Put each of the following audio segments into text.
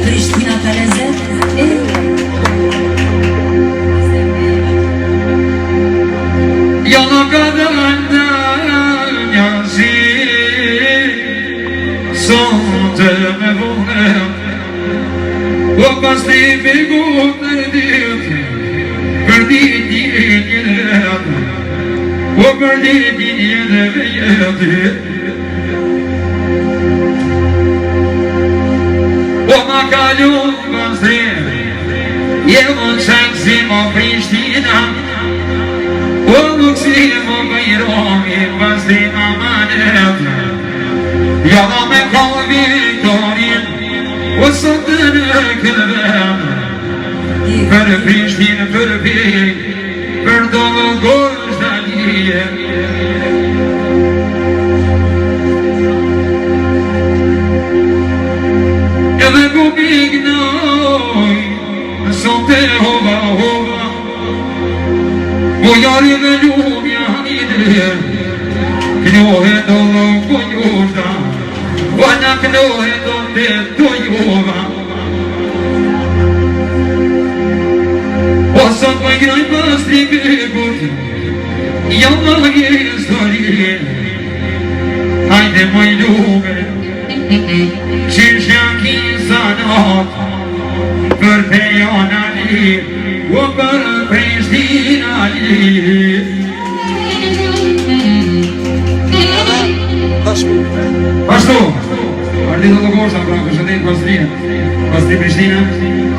Prishtina ka lezet. Yana kadar nyazi sonte me vone o pasni begut dit perdi diye o perdi diye de o macalu pasni eu saximo Prishtina o luximo bayromi pasni amanet ya da me victoria o sotene kelbem per Prishtina per per domo gozdanie eve gubignoi sote hova Vogliare lumia idee Knohe dolo koyuda Wana knohe donde toyova Osa koyay pastri begut Yalla yestori Hayde moy lume Çirşaki sanat Për pejonali O për Prishtina Pashtu Ardit do të gosha pra përshëndet Pastri Prishtina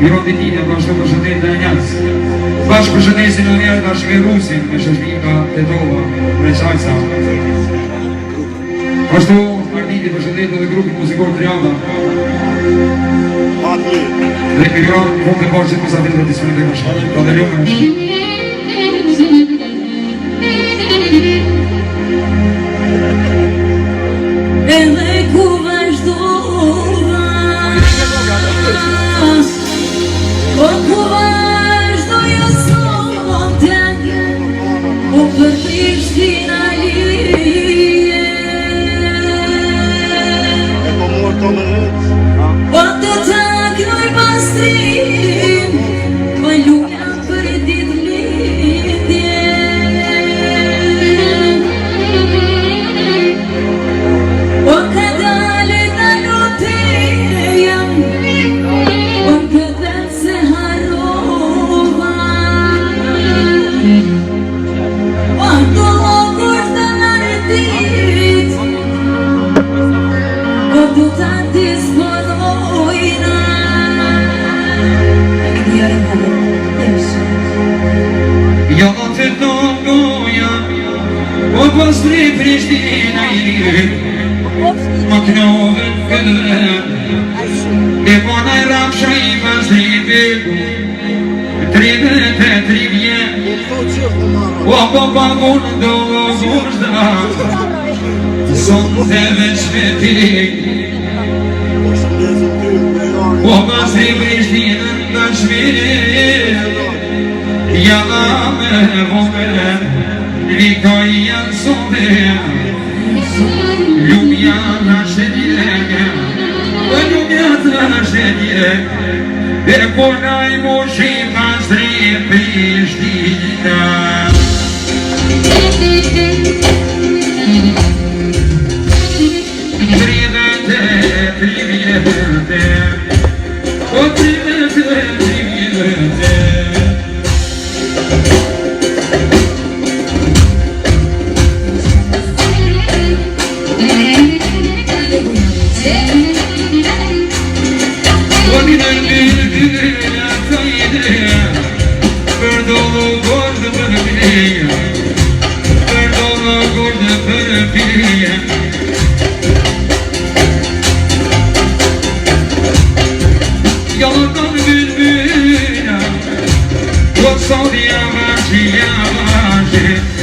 Miroti tine pashtu përshëndet dhe njës Bashkë përshëndesin në njerë të ashke Rusin Me shëshmika të tova Me qajsa Pashtu Arditi përshëndet dhe grupi muzikor Triada Dhe kërion fund e parë që të mësatit dhe disfrit e kësha Ka dhe ljume është Edhe ku vazhdova O ku vazhdoja sote O për Prishtina lije O të taknoj pastrim Më luja për dit lidje O ka dale të luteja O këtë se harova O të lokur të nërtit O të të disponojna Jalla të tongoja O pastri Prishtina Më knohen këllëm E ponaj rapsha I pastri begu 33 vjen O po pagun do guzda Son të veç veti O pastri Prishtina Në shmirë Jalla me vome Likoj janë sonde Lumja në shedje O lumja të shedje E konaj moshi pastri Prishtina O 33 vjete O një nërgjë të ideja Për dolo gordë për pjeja Për dolo gordë për pjeja Yalandan bülbüle O salya başı yavaşı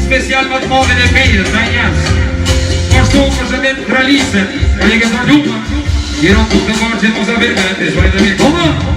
Special më të madhin e fejës, në njës. Pashtu përshëndet kralisën, e një kësër lumë, jeron të të marë që të mos a virme, të shvajnë të mirë. Koma!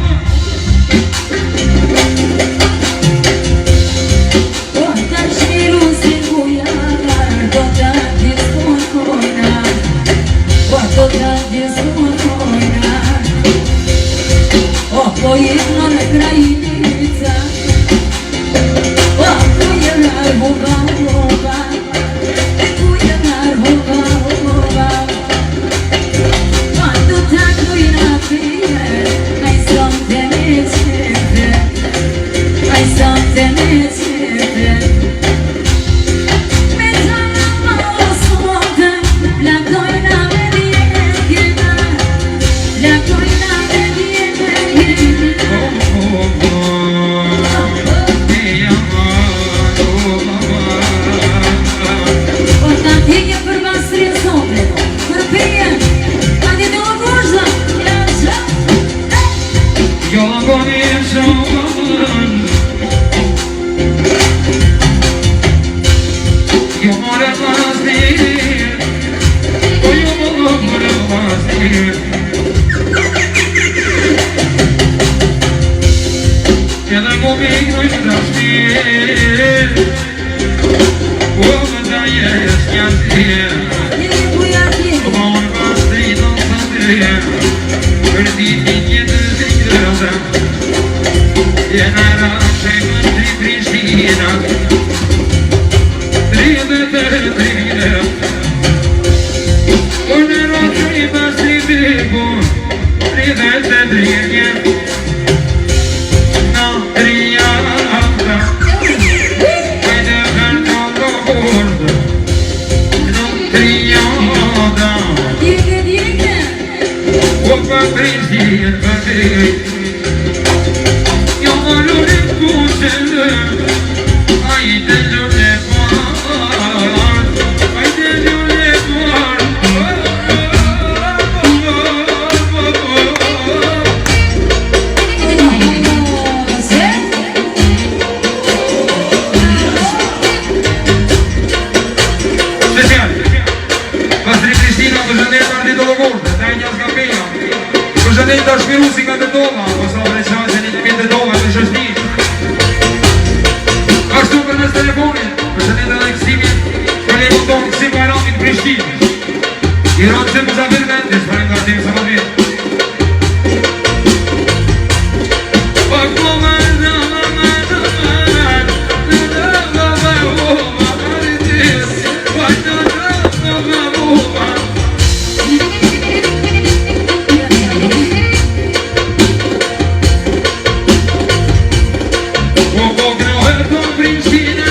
Prishtina,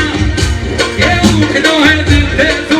eu que não é de